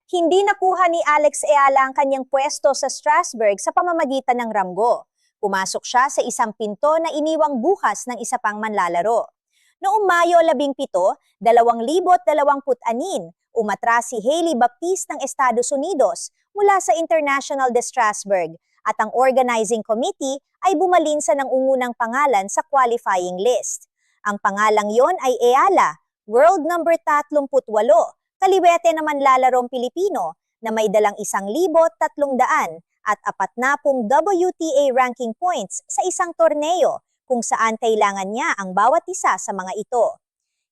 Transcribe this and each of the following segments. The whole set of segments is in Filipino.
Hindi nakuha ni Alex Eala ang kanyang pwesto sa Strasbourg sa pamamagitan ng ramgo. Pumasok siya sa isang pinto na iniwang bukas ng isa pang manlalaro. Noong Mayo 17, 2026, umatras si Hailey Baptiste ng Estados Unidos mula sa International de Strasbourg at ang organizing committee ay bumalinsa ng ungunang pangalan sa qualifying list. Ang pangalang yon ay Eala, world number 38, kaliwete na manlalarong Pilipino na may dalang 1,300 at 40 WTA ranking points sa isang torneo kung saan kailangan niya ang bawat isa sa mga ito.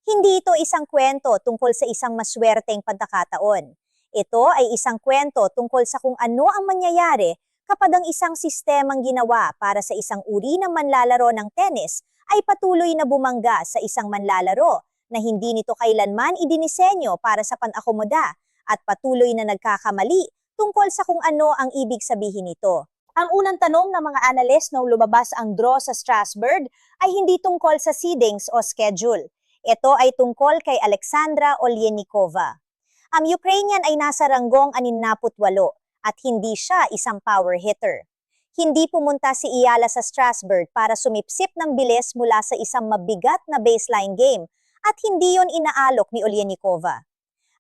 Hindi ito isang kwento tungkol sa isang maswerteng pagkakataon. Ito ay isang kwento tungkol sa kung ano ang mangyayari kapag ang isang sistemang ginawa para sa isang uri ng manlalaro ng tennis ay patuloy na bumangga sa isang manlalaro na hindi nito kailanman idinisenyo para sa panakomoda at patuloy na nagkakamali tungkol sa kung ano ang ibig sabihin nito. Ang unang tanong ng mga analyst nung lumabas ang draw sa Strasbourg ay hindi tungkol sa seedings o schedule. Ito ay tungkol kay Alexandra Oleynikova. Ang Ukrainian ay nasa ranggong 68 at hindi siya isang power hitter. Hindi pumunta si Eala sa Strasbourg para sumipsip ng bilis mula sa isang mabigat na baseline game at hindi yon inaalok ni Oleynikova.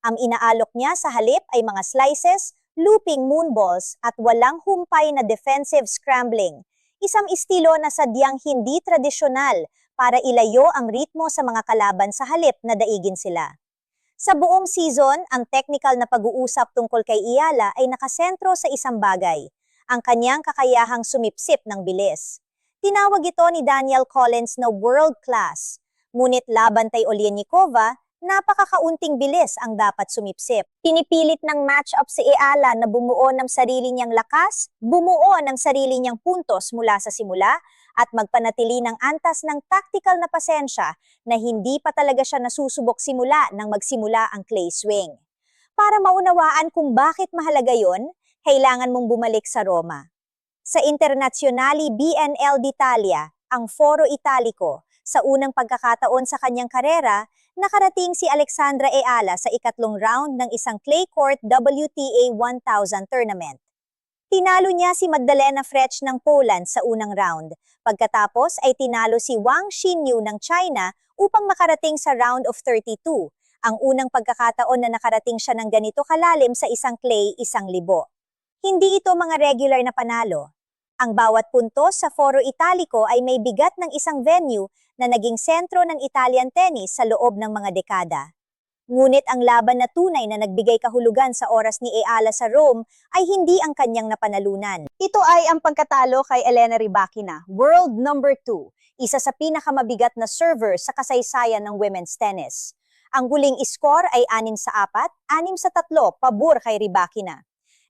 Ang inaalok niya sa halip ay mga slices, looping moonballs at walang humpay na defensive scrambling, isang estilo na sadyang hindi tradisyonal para ilayo ang ritmo sa mga kalaban sa halip na daigin sila. Sa buong season, ang technical na pag-uusap tungkol kay Eala ay nakasentro sa isang bagay, ang kanyang kakayahang sumipsip ng bilis. Tinawag ito ni Daniel Collins na world class, ngunit laban kay Oleynikova, napakakaunting bilis ang dapat sumipsip. Pinipilit ng match-up si Eala na bumuo ng sarili niyang lakas, bumuo ng sarili niyang puntos mula sa simula, at magpanatili ng antas ng tactical na pasensya na hindi pa talaga siya nasusubok simula nang magsimula ang clay swing. Para maunawaan kung bakit mahalaga yon, kailangan mong bumalik sa Roma. Sa Internazionali BNL d'Italia, ang Foro Italico, sa unang pagkakataon sa kanyang karera, nakarating si Alexandra Eala sa ikatlong round ng isang clay court WTA 1000 tournament. Tinalo niya si Magdalena Frech ng Poland sa unang round. Pagkatapos ay tinalo si Wang Xinyu ng China upang makarating sa round of 32, ang unang pagkakataon na nakarating siya ng ganito kalalim sa isang clay 1,000. Hindi ito mga regular na panalo. Ang bawat puntos sa Foro Italico ay may bigat ng isang venue na naging sentro ng Italian tennis sa loob ng mga dekada. Ngunit ang laban na tunay na nagbigay kahulugan sa oras ni Eala sa Rome ay hindi ang kanyang napanalunan. Ito ay ang pagkatalo kay Elena Rybakina, world number 2, isa sa pinakamabigat na server sa kasaysayan ng women's tennis. Ang huling score ay 6-4, 6-3 pabor kay Rybakina.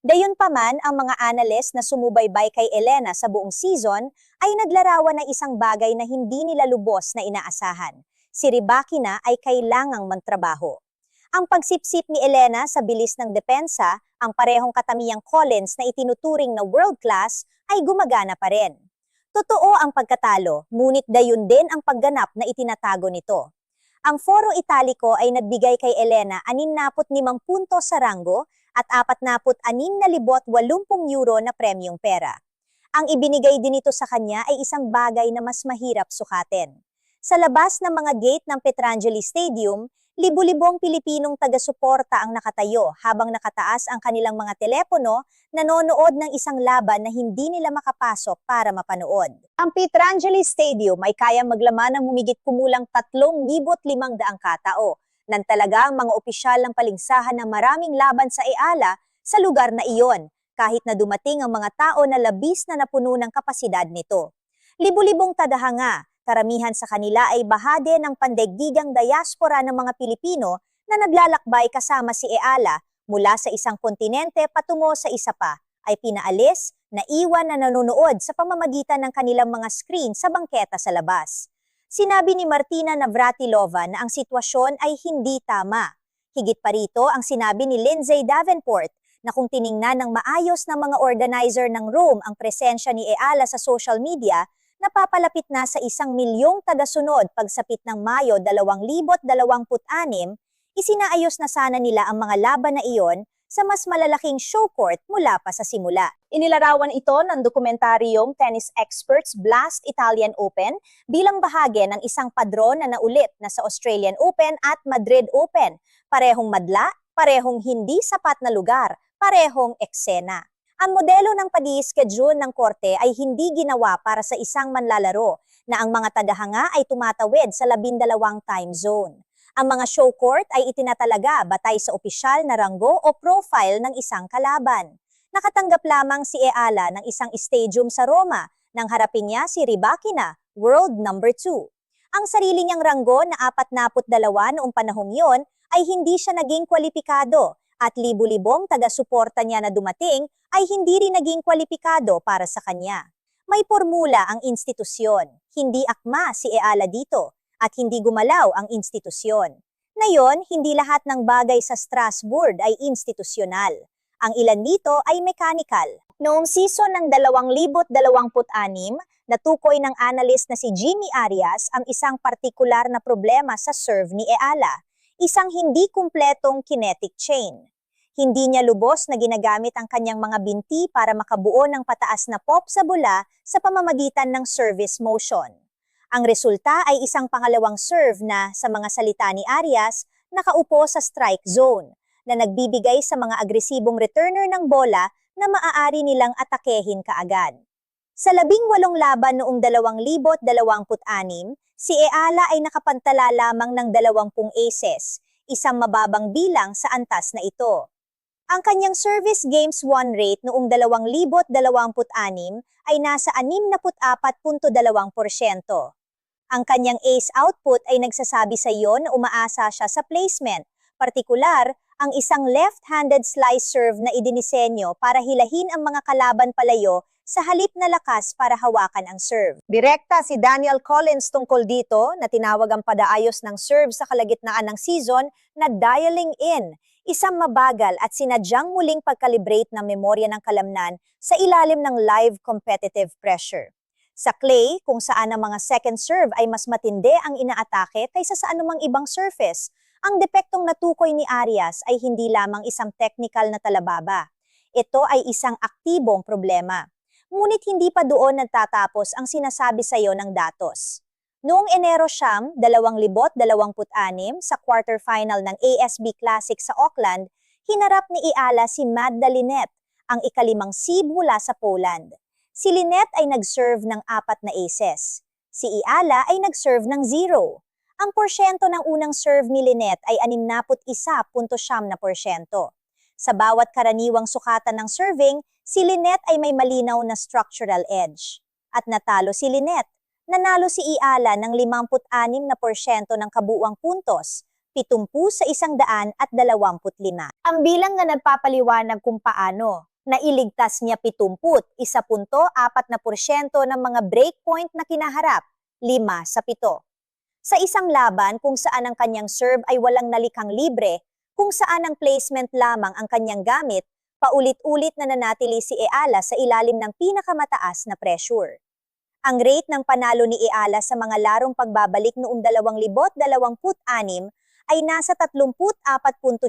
Gayunpaman, ang mga analyst na sumubaybay kay Elena sa buong season ay naglarawan ng isang bagay na hindi nila lubos na inaasahan. Si Rybakina ay kailangang magtrabaho. Ang pagsipsip ni Elena sa bilis ng depensa, ang parehong katamiyang Collins na itinuturing na world class, ay gumagana pa rin. Totoo ang pagkatalo, ngunit gayon din ang pagganap na itinatago nito. Ang Foro Italico ay nagbigay kay Elena 65 puntos sa ranggo at 46,880 euro na premyong pera. Ang ibinigay din ito sa kanya ay isang bagay na mas mahirap sukatin. Sa labas ng mga gate ng Petrangeli Stadium, libu-libong Pilipinong taga-suporta ang nakatayo habang nakataas ang kanilang mga telepono, nanonood ng isang laban na hindi nila makapasok para mapanood. Ang Petrangeli Stadium ay kayang maglaman ng humigit kumulang 3,500 katao, nang talaga ang mga opisyal ng paligsahan ng maraming laban sa Eala sa lugar na iyon, kahit na dumating ang mga tao na labis na napuno ng kapasidad nito. Libu-libong tadhanga, karamihan sa kanila ay bahagi ng pandaigdigang diaspora ng mga Pilipino na naglalakbay kasama si Eala mula sa isang kontinente patungo sa isa pa, ay pinaalis, naiwan na nanonood sa pamamagitan ng kanilang mga screen sa bangketa sa labas. Sinabi ni Martina Navratilova na ang sitwasyon ay hindi tama. Higit pa rito ang sinabi ni Lindsay Davenport na kung tiningnan ng maayos ng mga organizer ng Rome ang presensya ni Eala sa social media, napapalapit na sa 1,000,000 tagasunod pagsapit ng Mayo 2026, isinaayos na sana nila ang mga laban na iyon sa mas malalaking show court mula pa sa simula. Inilarawan ito ng dokumentaryong tennis experts Blast Italian Open bilang bahagi ng isang padron na naulit na sa Australian Open at Madrid Open. Parehong madla, parehong hindi sapat na lugar, parehong eksena. Ang modelo ng pag-i-schedule ng korte ay hindi ginawa para sa isang manlalaro na ang mga tagahanga ay tumatawid sa 12 time zone. Ang mga show court ay itinatalaga batay sa opisyal na ranggo o profile ng isang kalaban. Nakatanggap lamang si Eala ng isang stadium sa Roma nang harapin niya si Rybakina, world number 2. Ang sarili niyang ranggo na 42 noong panahong yon ay hindi siya naging kwalipikado at libu-libong taga-suporta niya na dumating ay hindi rin naging kwalipikado para sa kanya. May formula ang institusyon, hindi akma si Eala dito at hindi gumalaw ang institusyon. Ngayon, hindi lahat ng bagay sa Strasbourg ay institusyonal. Ang ilan dito ay mechanical. Noong season ng 2026, natukoy ng analyst na si Jimmy Arias ang isang partikular na problema sa serve ni Eala, isang hindi kumpletong kinetic chain. Hindi niya lubos na ginagamit ang kanyang mga binti para makabuo ng pataas na pop sa bola sa pamamagitan ng service motion. Ang resulta ay isang pangalawang serve na, sa mga salita ni Arias, nakaupo sa strike zone, na nagbibigay sa mga agresibong returner ng bola na maaari nilang atakehin kaagad. Sa 18 laban noong 2026, si Eala ay nakapantala lamang ng 20 aces, isang mababang bilang sa antas na ito. Ang kanyang service games won rate noong 2026 ay nasa 64.2%. Ang kanyang ace output ay nagsasabi sa iyo na umaasa siya sa placement, partikular ang isang left-handed slice serve na idinisenyo para hilahin ang mga kalaban palayo sa halip na lakas para hawakan ang serve. Direkta si Daniel Collins tungkol dito na tinawag ang padaayos ng serve sa kalagitnaan ng season na dialing in, isang mabagal at sinadyang muling pagkalibrate ng memorya ng kalamnan sa ilalim ng live competitive pressure. Sa clay, kung saan ang mga second serve ay mas matindi ang inaatake kaysa sa anumang ibang surface, ang depektong natukoy ni Arias ay hindi lamang isang technical na talababa. Ito ay isang aktibong problema. Ngunit hindi pa doon nagtatapos ang sinasabi sa iyo ng datos. Noong Enero 2026 sa quarterfinal ng ASB Classic sa Auckland, hinarap ni Eala si Magda Linette, ang ikalimang seed mula sa Poland. Si Linette ay nag-serve ng 4 na aces. Si Eala ay nag-serve ng 0. Ang porsyento ng unang serve ni Linette ay 61.9%. Sa bawat karaniwang sukatan ng serving, si Linette ay may malinaw na structural edge. At natalo si Linette. Nanalo si Eala ng 56% ng kabuuang puntos, 70 sa 125. Ang bilang na nagpapaliwanag kung paano nailigtas niya 70, 1.4% ng mga breakpoint na kinaharap, 5 sa 7. Sa isang laban kung saan ang kanyang serve ay walang nalikhang libre, kung saan ang placement lamang ang kanyang gamit, paulit-ulit na nanatili si Eala sa ilalim ng pinakamataas na pressure. Ang rate ng panalo ni Eala sa mga larong pagbabalik noong 2026 ay nasa 34.9%,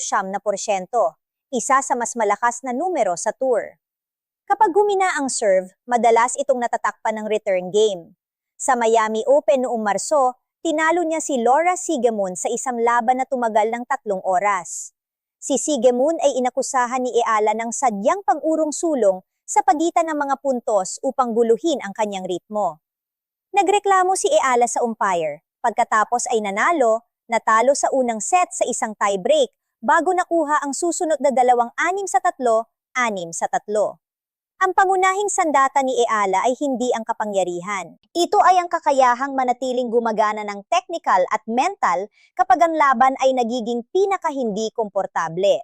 isa sa mas malakas na numero sa tour. Kapag humina ang serve, madalas itong natatakpan ng return game. Sa Miami Open noong Marso, tinalo niya si Laura Siegemund sa isang laban na tumagal ng 3 oras. Si Siegemund ay inakusahan ni Eala ng sadyang pang-urong sulong sa pagitan ng mga puntos upang guluhin ang kanyang ritmo. Nagreklamo si Eala sa umpire, pagkatapos ay natalo sa unang set sa isang tie-break bago nakuha ang susunod na 2-6-3, 6-3. Ang pangunahing sandata ni Eala ay hindi ang kapangyarihan. Ito ay ang kakayahang manatiling gumagana ng technical at mental kapag ang laban ay nagiging pinakahindi komportable.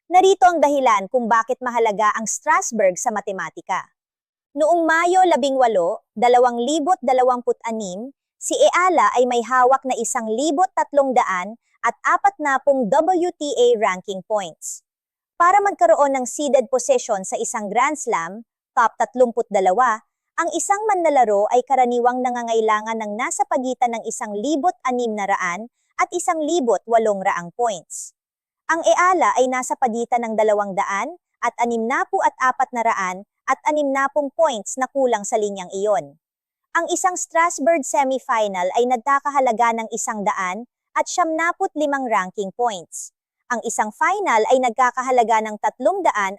Narito ang dahilan kung bakit mahalaga ang Strasbourg sa matematika. Noong Mayo 18, 2026, si Eala ay may hawak na 1,340 WTA ranking points. Para magkaroon ng seeded position sa isang Grand Slam, top 32, ang isang manlalaro ay karaniwang nangangailangan ng nasa pagitan ng 1,600 at 1,800 points. Ang EALA ay nasa pagitan ng 200 at 64 at 60 points na kulang sa linyang iyon. Ang isang Strasbourg semifinal ay nagkakahalaga ng 100 at 75 ranking points. Ang isang final ay nagkakahalaga ng 325.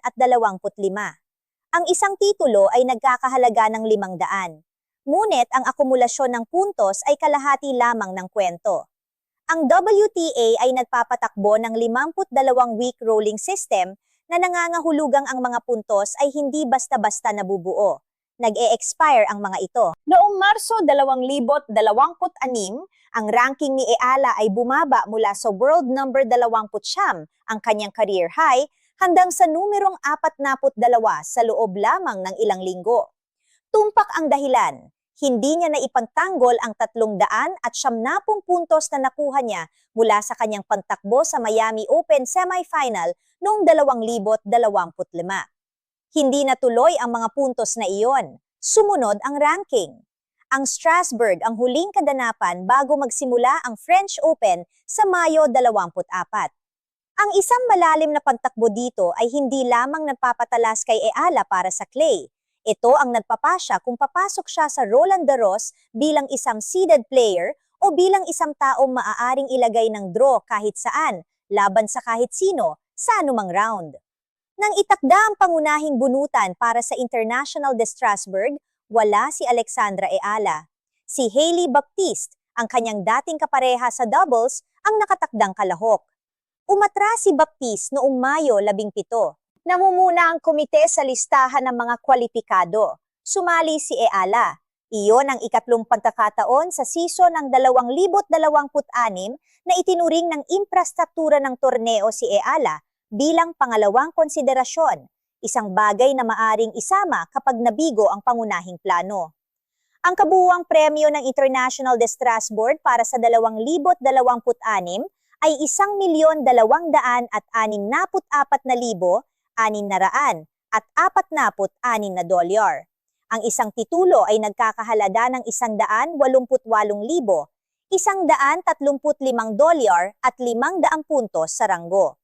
Ang isang titulo ay nagkakahalaga ng 500. Ngunit ang akumulasyon ng puntos ay kalahati lamang ng kwento. Ang WTA ay nagpapatakbo ng 52-week rolling system na nangangahulugang ang mga puntos ay hindi basta-basta nabubuo. Nag-e-expire ang mga ito. Noong Marso 2026, ang ranking ni EALA ay bumaba mula sa world number 29, ang kanyang career high, hanggang sa numerong 42 sa loob lamang ng ilang linggo. Tumpak ang dahilan. Hindi niya naipagtanggol ang 370 puntos na nakuha niya mula sa kanyang pantakbo sa Miami Open semifinal noong 2025. Hindi natuloy ang mga puntos na iyon. Sumunod ang ranking. Ang Strasbourg ang huling kaganapan bago magsimula ang French Open sa Mayo 24. Ang isang malalim na pantakbo dito ay hindi lamang nagpapatalas kay EALA para sa clay. Ito ang nagpapasya kung papasok siya sa Roland Garros bilang isang seeded player o bilang isang taong maaaring ilagay ng draw kahit saan, laban sa kahit sino, sa anumang round. Nang itakda ang pangunahing bunutan para sa International de Strasbourg, wala si Alexandra EALA. Si Hailey Baptiste, ang kanyang dating kapareha sa doubles, ang nakatakdang kalahok. Umatras si Baptiste noong Mayo 17. Namumuna ang komite sa listahan ng mga kwalipikado. Sumali si EALA. Iyon ang ikatlong pagkakataon sa season ng 2026 na itinuring ng infrastruktura ng torneo si EALA bilang pangalawang konsiderasyon, isang bagay na maaring isama kapag nabigo ang pangunahing plano. Ang kabuuang premyo ng International de Strasbourg para sa 2026 ay 1,264,646 at 46 na dolyar. Ang isang titulo ay nagkakahalaga ng 188,135 dolyar at 500 puntos sa ranggo.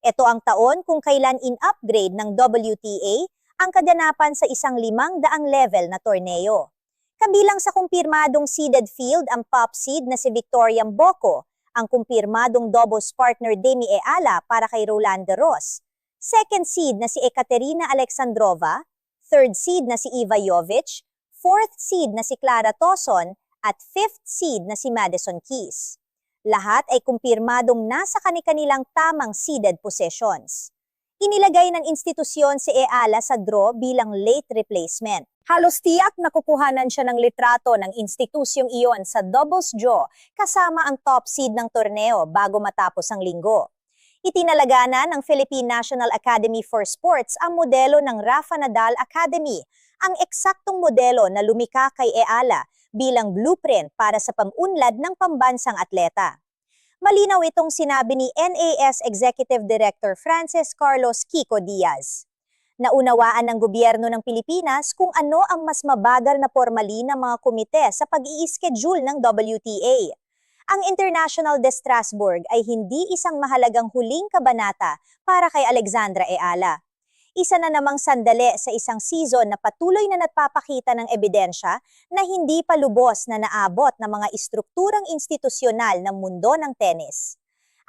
Ito ang taon kung kailan in-upgrade ng WTA ang kaganapan sa isang 500 level na torneo. Kabilang sa kumpirmadong seeded field ang top seed na si Victoria Mboko, ang kumpirmadong doubles partner Demi EALA para kay Roland Garros, second seed na si Ekaterina Alexandrova, third seed na si Iva Jovic, fourth seed na si Clara Tauson, at fifth seed na si Madison Keys. Lahat ay kumpirmadong nasa kani-kanilang tamang seeded positions. Inilagay ng institusyon si EALA sa draw bilang late replacement. Halos tiyak na kukuhanan siya ng litrato ng institusyong iyon sa doubles draw kasama ang top seed ng torneo bago matapos ang linggo. Itinalaga na ng Philippine National Academy for Sports ang modelo ng Rafa Nadal Academy, ang eksaktong modelo na lumikha kay EALA bilang blueprint para sa pag-unlad ng pambansang atleta. Malinaw itong sinabi ni NAS Executive Director Francis Carlos Kiko Diaz. Naunawaan ng gobyerno ng Pilipinas kung ano ang mas mabagal na pormalin ng mga komite sa pag-i-schedule ng WTA. Ang International de Strasbourg ay hindi isang mahalagang huling kabanata para kay Alexandra EALA. Isa na namang sandali sa isang season na patuloy na nagpapakita ng ebidensya na hindi pa lubos na naabot ng mga istrukturang institusyonal ng mundo ng tennis.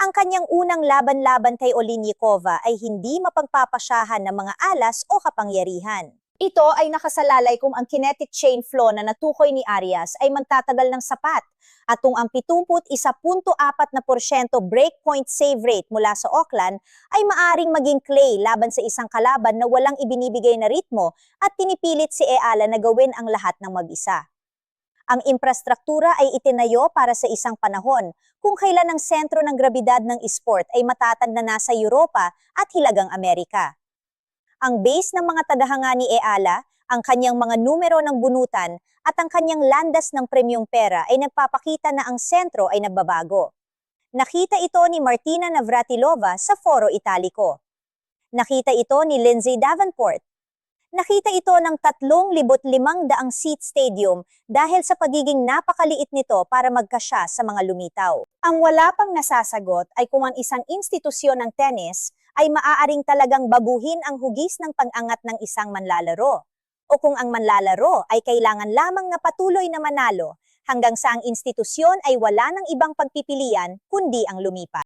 Ang kanyang unang laban-laban kay Oleinikova ay hindi mapagpapasyahan ng mga alas o kapangyarihan. Ito ay nakasalalay kung ang kinetic chain flow na natukoy ni Arias ay magtatagal ng sapat at kung ang 71.4% breakpoint save rate mula sa Auckland ay maaring maging clay laban sa isang kalaban na walang ibinibigay na ritmo at pinipilit si EALA na gawin ang lahat ng mag-isa. Ang infrastruktura ay itinayo para sa isang panahon kung kailan ang sentro ng grabidad ng esport ay matatag na nasa Europa at Hilagang Amerika. Ang base ng mga tagahanga ni EALA, ang kanyang mga numero ng bunutan at ang kanyang landas ng premyong pera ay nagpapakita na ang sentro ay nagbabago. Nakita ito ni Martina Navratilova sa Foro Italico. Nakita ito ni Lindsay Davenport. Nakita ito ng 3,500 seat stadium dahil sa pagiging napakaliit nito para magkasya sa mga lumitaw. Ang wala pang nasasagot ay kung ang isang institusyon ng tennis ay maaaring talagang baguhin ang hugis ng pag-angat ng isang manlalaro, o kung ang manlalaro ay kailangan lamang na patuloy na manalo hanggang sa ang institusyon ay wala ng ibang pagpipilian kundi ang lumipat.